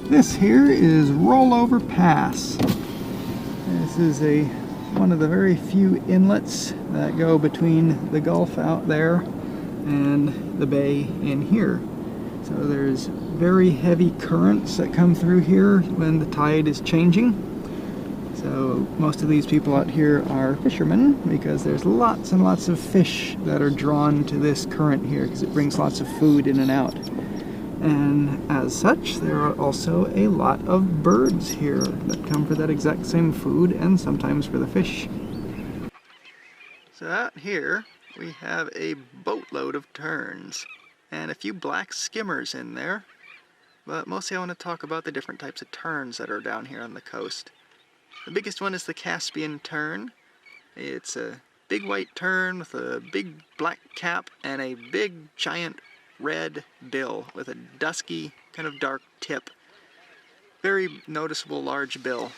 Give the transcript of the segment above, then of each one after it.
This here is Rollover Pass. This is one of the very few inlets that go between the Gulf out there and the bay in here. So there's very heavy currents that come through here when the tide is changing. So most of these people out here are fishermen because there's lots and lots of fish that are drawn to this current here because it brings lots of food in and out. And as such, there are also a lot of birds here that come for that exact same food and sometimes for the fish. So out here we have a boatload of terns and a few black skimmers in there, but mostly I want to talk about the different types of terns that are down here on the coast. The biggest one is the Caspian tern. It's a big white tern with a big black cap and a big giant red bill with a dusky kind of dark tip. Very noticeable large bill.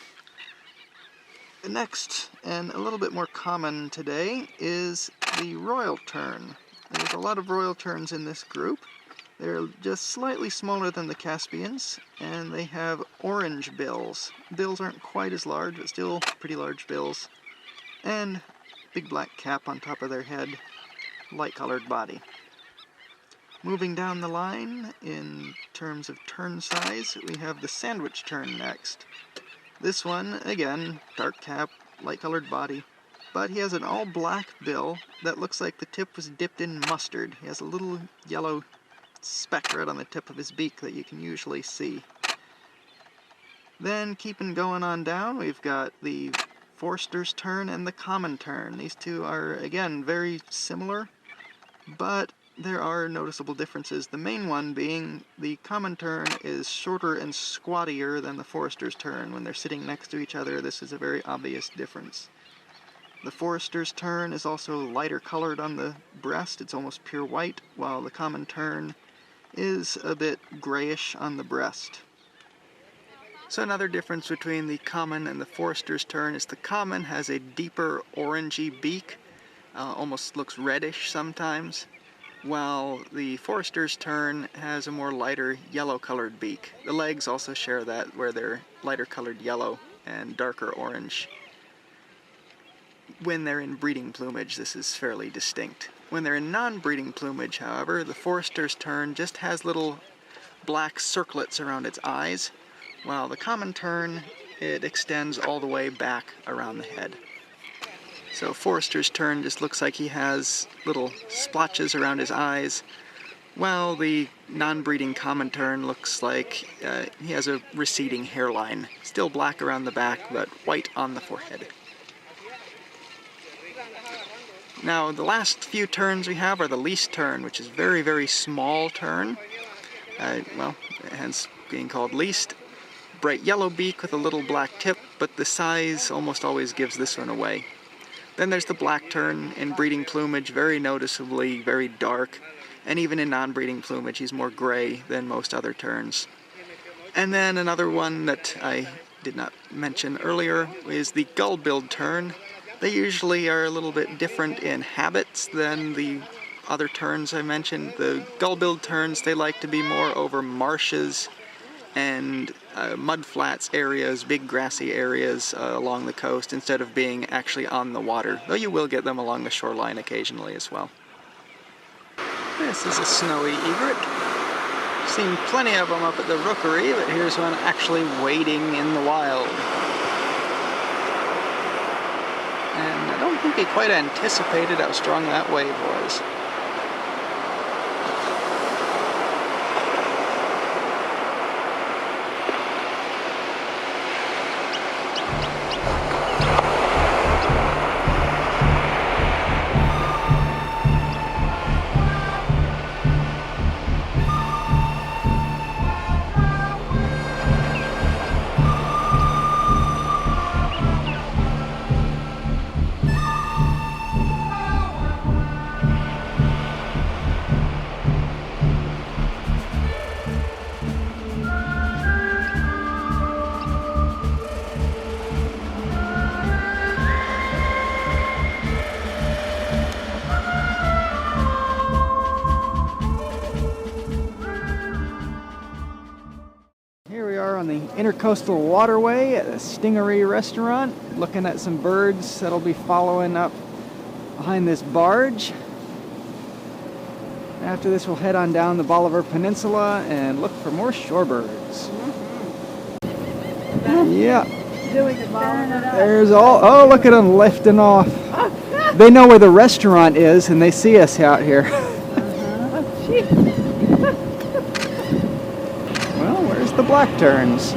The next, and a little bit more common today, is the royal tern. There's a lot of royal terns in this group. They're just slightly smaller than the Caspians, and they have orange bills. Bills aren't quite as large, but still pretty large bills. And big black cap on top of their head, light colored body. Moving down the line, in terms of tern size, we have the sandwich tern next. This one, again, dark cap, light colored body, but he has an all black bill that looks like the tip was dipped in mustard. He has a little yellow speck right on the tip of his beak that you can usually see. Then, keeping going on down, we've got the Forster's tern and the common tern. These two are, again, very similar, but there are noticeable differences. The main one being the common tern is shorter and squattier than the Forster's tern. When they're sitting next to each other, this is a very obvious difference. The Forster's tern is also lighter colored on the breast. It's almost pure white, while the common tern is a bit grayish on the breast. So another difference between the common and the Forster's tern is the common has a deeper orangey beak, almost looks reddish sometimes, while the Forster's tern has a more lighter yellow-colored beak. The legs also share that, where they're lighter-colored yellow and darker orange. When they're in breeding plumage, this is fairly distinct. When they're in non-breeding plumage, however, the Forster's tern just has little black circlets around its eyes, while the common tern, it extends all the way back around the head. So Forster's tern just looks like he has little splotches around his eyes, while the non-breeding common tern looks like he has a receding hairline. Still black around the back, but white on the forehead. Now, the last few terns we have are the least tern, which is very, very small tern. Hence being called least. Bright yellow beak with a little black tip, but the size almost always gives this one away. Then there's the black tern in breeding plumage, very noticeably very dark, and even in non-breeding plumage he's more gray than most other terns. And then another one that I did not mention earlier is the gull-billed tern. They usually are a little bit different in habits than the other terns I mentioned. The gull-billed terns, they like to be more over marshes and mud flats areas, big grassy areas along the coast, instead of being actually on the water, though you will get them along the shoreline occasionally as well. This is a snowy egret. I've seen plenty of them up at the rookery, but here's one actually wading in the wild. And I don't think he quite anticipated how strong that wave was. are on the Intercoastal Waterway at the Stingery Restaurant, looking at some birds that'll be following up behind this barge. After this, we'll head on down the Bolivar Peninsula and look for more shorebirds. Yeah. There's all, oh, look at them lifting off. They know where the restaurant is and they see us out here. Well, where's the black terns?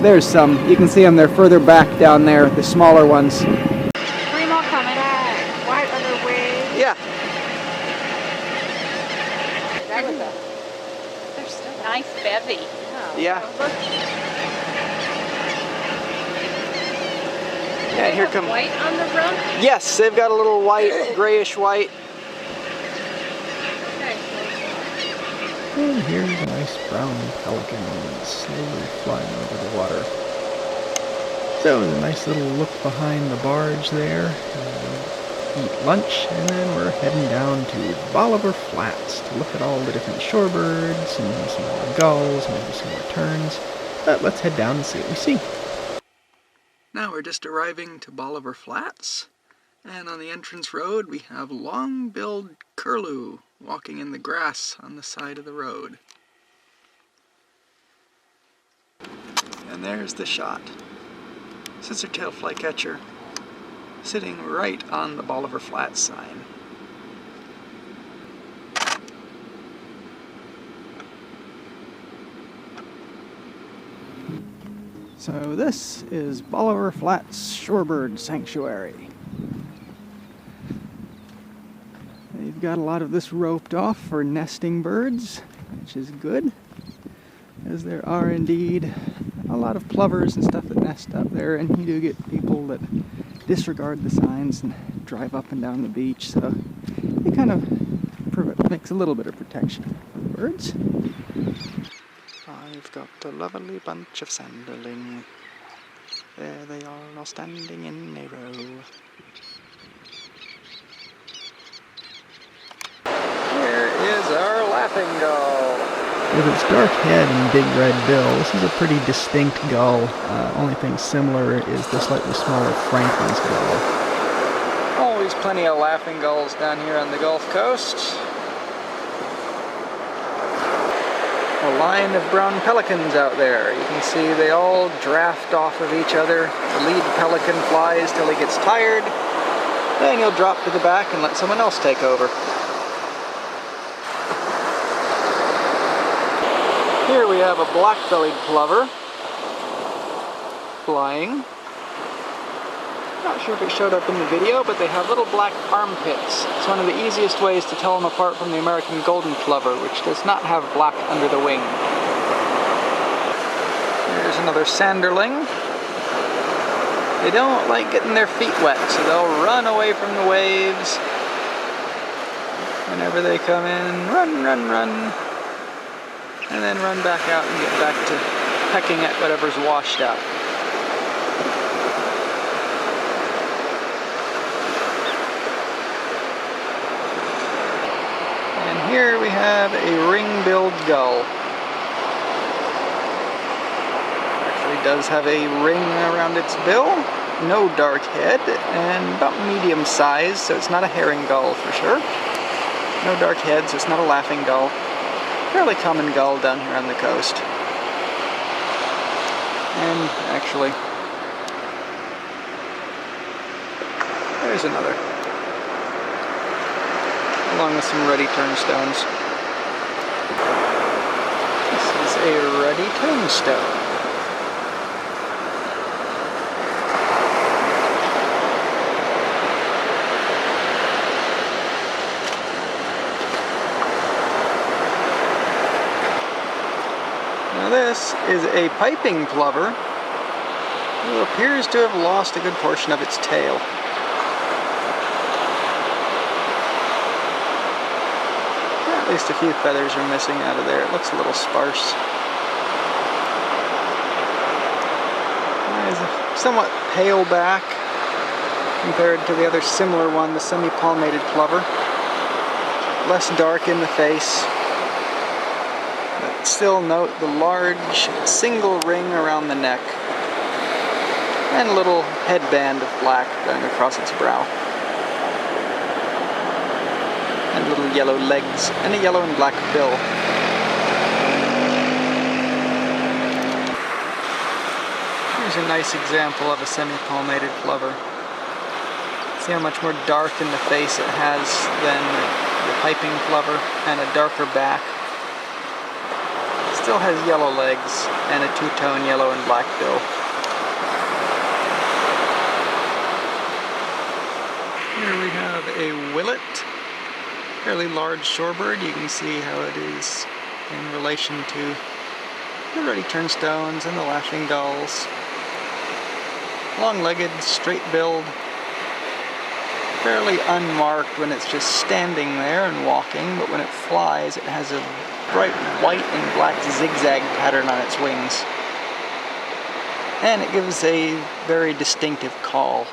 There's some. You can see them. They're further back down there, the smaller ones. 3 more coming out. Right on their way. Yeah. There's still a nice bevy. Yeah. Yeah, here come. White on the rump? Yes, they've got a little white, grayish white. And here's a nice brown pelican slowly flying over the water. So, a nice little look behind the barge there. Eat lunch, and then we're heading down to Bolivar Flats to look at all the different shorebirds and some more gulls, maybe some more terns. But let's head down and see what we see. Now we're just arriving to Bolivar Flats, and on the entrance road we have long-billed curlew walking in the grass on the side of the road. And there's the shot. Scissortail flycatcher sitting right on the Bolivar Flats sign. So this is Bolivar Flats Shorebird Sanctuary. They've got a lot of this roped off for nesting birds, which is good, as there are indeed a lot of plovers and stuff that nest up there, and you do get people that disregard the signs and drive up and down the beach, so it kind of makes a little bit of protection for the birds. I've got a lovely bunch of sanderling. There they are, all standing in a row. Here is our laughing gull. With its dark head and big red bill, this is a pretty distinct gull. Only thing similar is the slightly smaller Franklin's gull. Always plenty of laughing gulls down here on the Gulf Coast. A line of brown pelicans out there. You can see they all draft off of each other. The lead pelican flies till he gets tired. Then he'll drop to the back and let someone else take over. Here we have a black-bellied plover flying. Not sure if it showed up in the video, but they have little black armpits. It's one of the easiest ways to tell them apart from the American golden plover, which does not have black under the wing. Here's another sanderling. They don't like getting their feet wet, so they'll run away from the waves. Whenever they come in, run, run, run. And then run back out and get back to pecking at whatever's washed out. And here we have a ring-billed gull. Actually does have a ring around its bill, no dark head, and about medium size, so it's not a herring gull for sure. No dark head, so it's not a laughing gull. Fairly common gull down here on the coast. And actually, there's another. Along with some ruddy turnstones. This is a ruddy turnstone. This is a piping plover who appears to have lost a good portion of its tail. At least a few feathers are missing out of there. It looks a little sparse. There's a somewhat pale back compared to the other similar one, the semi-palmated plover. Less dark in the face. still note the large single ring around the neck and a little headband of black going across its brow. And little yellow legs and a yellow and black bill. Here's a nice example of a semi-palmated plover. See how much more dark in the face it has than the piping plover, and a darker back. Still has yellow legs and a two-tone yellow and black bill. Here we have a willet, fairly large shorebird. You can see how it is in relation to the ruddy turnstones and the laughing gulls. Long-legged, straight-billed, fairly unmarked when it's just standing there and walking, but when it flies it has a bright white and black zigzag pattern on its wings. And it gives a very distinctive call.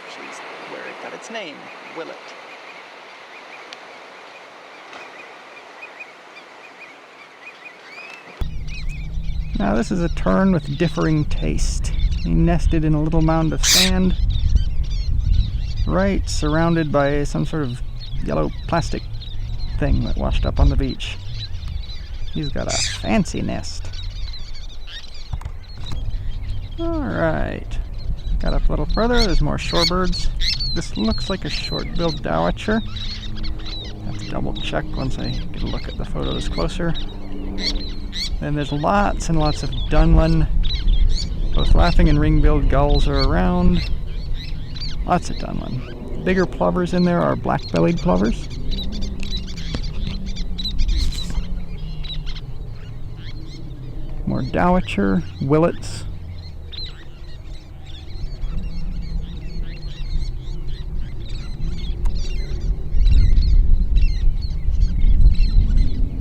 Which is where it got its name, willet. Now this is a tern with differing taste. He nested in a little mound of sand, right surrounded by some sort of yellow plastic thing that washed up on the beach. He's got a fancy nest. Alright, got up a little further, there's more shorebirds. This looks like a short-billed dowitcher. Have to double check once I get a look at the photos closer. Then there's lots and lots of dunlin. Both laughing and ring-billed gulls are around. Lots of dunlin. Bigger plovers in there are black-bellied plovers. More dowitcher, willets.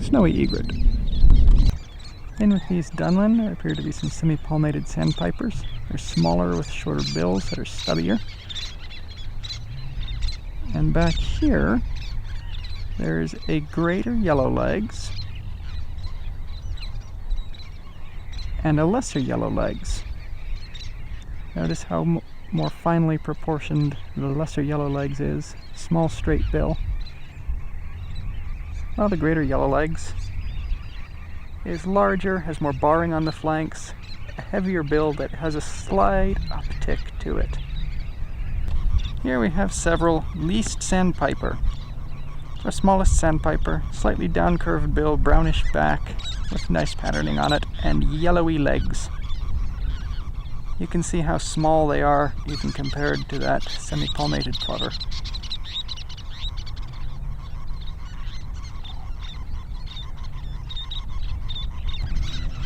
Snowy egret. In with these dunlin, there appear to be some semi-palmated sandpipers. They're smaller with shorter bills that are stubbier. And back here, there's a greater yellowlegs and a lesser yellowlegs. Notice how more finely proportioned the lesser yellowlegs is. Small straight bill. While the greater yellowlegs is larger, has more barring on the flanks, a heavier bill that has a slight uptick to it. Here we have several least sandpiper. Our smallest sandpiper, slightly down-curved bill, brownish back with nice patterning on it, and yellowy legs. You can see how small they are even compared to that semi-palmated plover.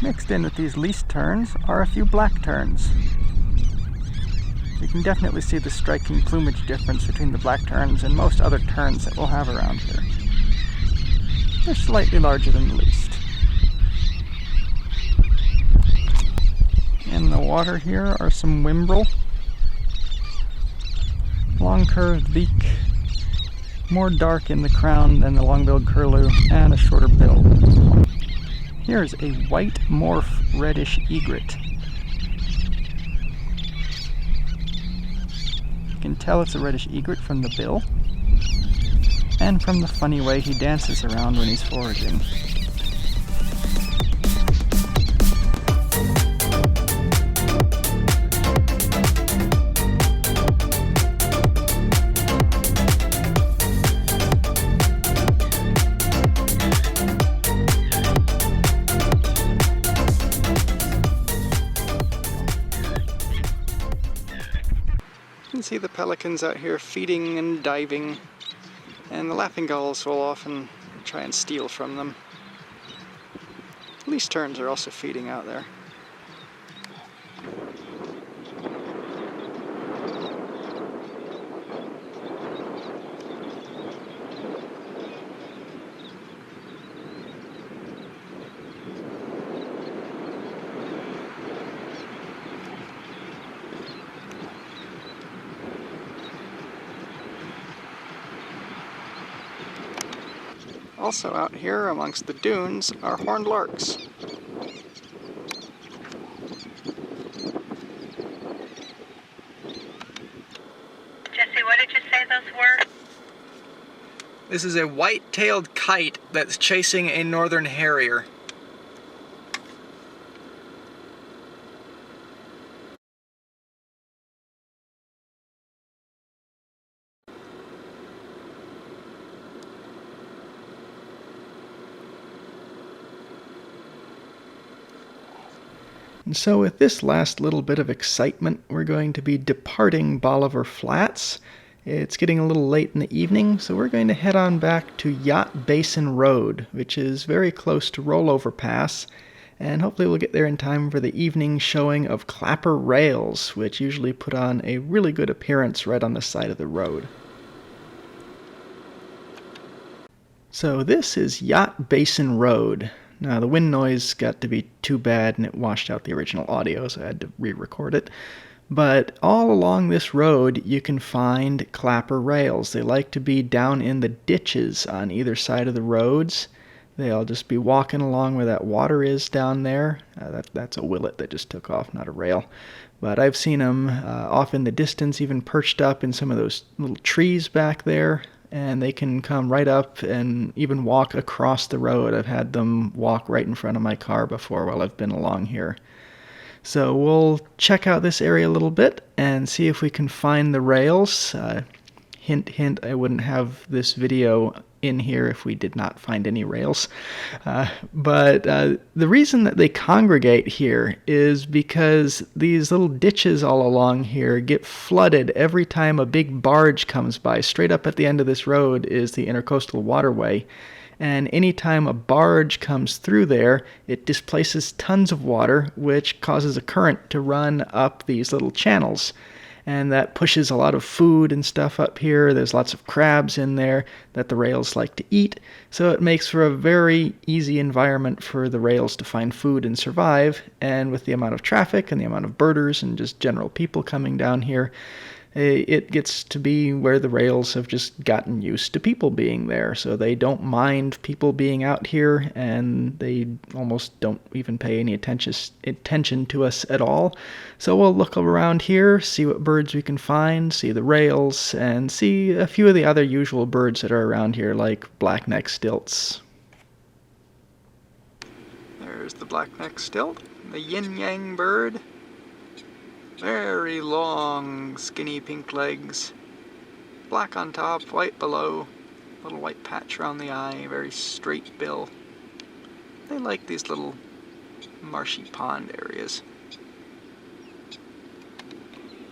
Mixed in with these least terns are a few black terns. You can definitely see the striking plumage difference between the black terns and most other terns that we'll have around here. They're slightly larger than the least. In the water here are some whimbrel. Long curved beak, more dark in the crown than the long-billed curlew, and a shorter bill. Here's a white morph reddish egret. You can tell it's a reddish egret from the bill and from the funny way he dances around when he's foraging. You can see the pelicans out here feeding and diving, and the laughing gulls will often try and steal from them. Least terns are also feeding out there. Also out here amongst the dunes are horned larks. Jesse, what did you say those were? This is a white-tailed kite that's chasing a northern harrier. And so with this last little bit of excitement, we're going to be departing Bolivar Flats. It's getting a little late in the evening, so we're going to head on back to Yacht Basin Road, which is very close to Rollover Pass, and hopefully we'll get there in time for the evening showing of Clapper Rails, which usually put on a really good appearance right on the side of the road. So this is Yacht Basin Road. Now, the wind noise got to be too bad and it washed out the original audio, so I had to re-record it. But all along this road, you can find clapper rails. They like to be down in the ditches on either side of the roads. They'll just be walking along where that water is down there. That's a willet that just took off, not a rail. But I've seen them off in the distance, even perched up in some of those little trees back there. And they can come right up and even walk across the road. I've had them walk right in front of my car before while I've been along here. So we'll check out this area a little bit and see if we can find the rails. Hint, hint, I wouldn't have this video in here if we did not find any rails. But the reason that they congregate here is because these little ditches all along here get flooded every time a big barge comes by. Straight up at the end of this road is the Intercoastal Waterway. And anytime a barge comes through there, it displaces tons of water, which causes a current to run up these little channels. And that pushes a lot of food and stuff up here. There's lots of crabs in there that the rails like to eat. So it makes for a very easy environment for the rails to find food and survive. And with the amount of traffic and the amount of birders and just general people coming down here, it gets to be where the rails have just gotten used to people being there. So they don't mind people being out here, and they almost don't even pay any attention to us at all. So we'll look around here, see what birds we can find, see the rails, and see a few of the other usual birds that are around here, like black-necked stilts. There's the black-necked stilt, the yin-yang bird. Very long, skinny pink legs. Black on top, white below. Little white patch around the eye, very straight bill. They like these little marshy pond areas.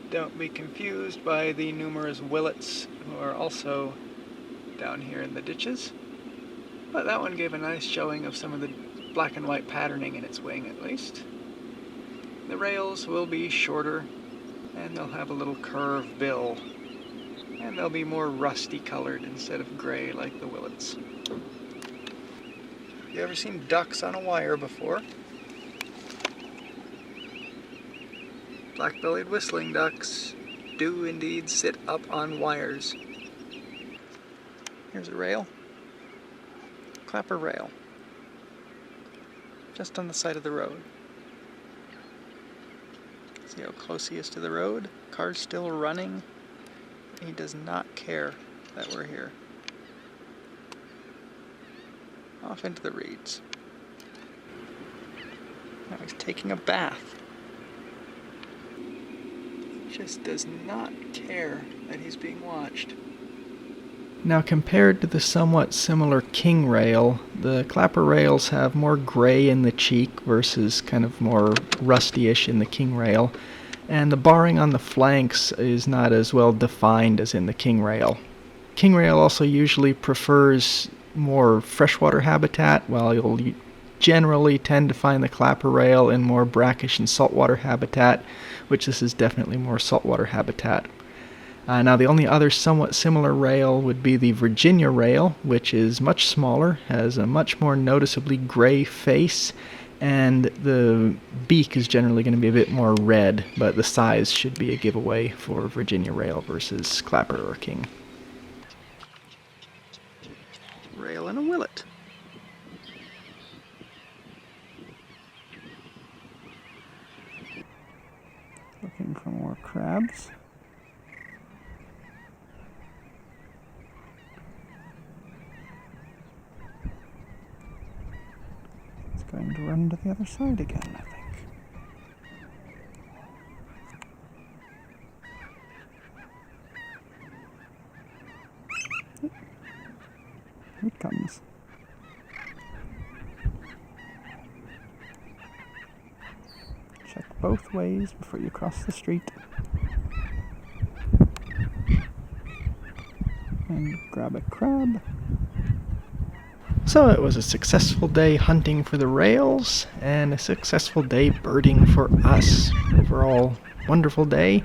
Don't be confused by the numerous willets who are also down here in the ditches. But that one gave a nice showing of some of the black and white patterning in its wing at least. The rails will be shorter, and they'll have a little curved bill, and they'll be more rusty colored instead of gray like the willets. You ever seen ducks on a wire before? Black-bellied whistling ducks do indeed sit up on wires. Here's a rail. Clapper rail. Just on the side of the road. See how close he is to the road? Car's still running. He does not care that we're here. Off into the reeds. Now he's taking a bath. Just does not care that he's being watched. Now, compared to the somewhat similar king rail, the clapper rails have more gray in the cheek versus kind of more rusty-ish in the king rail, and the barring on the flanks is not as well defined as in the king rail. King rail also usually prefers more freshwater habitat, while you'll generally tend to find the clapper rail in more brackish and saltwater habitat, which this is definitely more saltwater habitat. Now the only other somewhat similar rail would be the Virginia rail, which is much smaller, has a much more noticeably gray face, and the beak is generally going to be a bit more red, but the size should be a giveaway for Virginia rail versus clapper or king. rail and a willet. Looking for more crabs. It's going to run to the other side again, I think. Here it comes. Check both ways before you cross the street. And grab a crab. So it was a successful day hunting for the rails, and a successful day birding for us. Overall, wonderful day.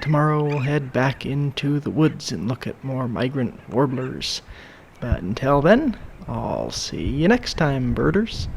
Tomorrow we'll head back into the woods and look at more migrant warblers. But until then, I'll see you next time, birders.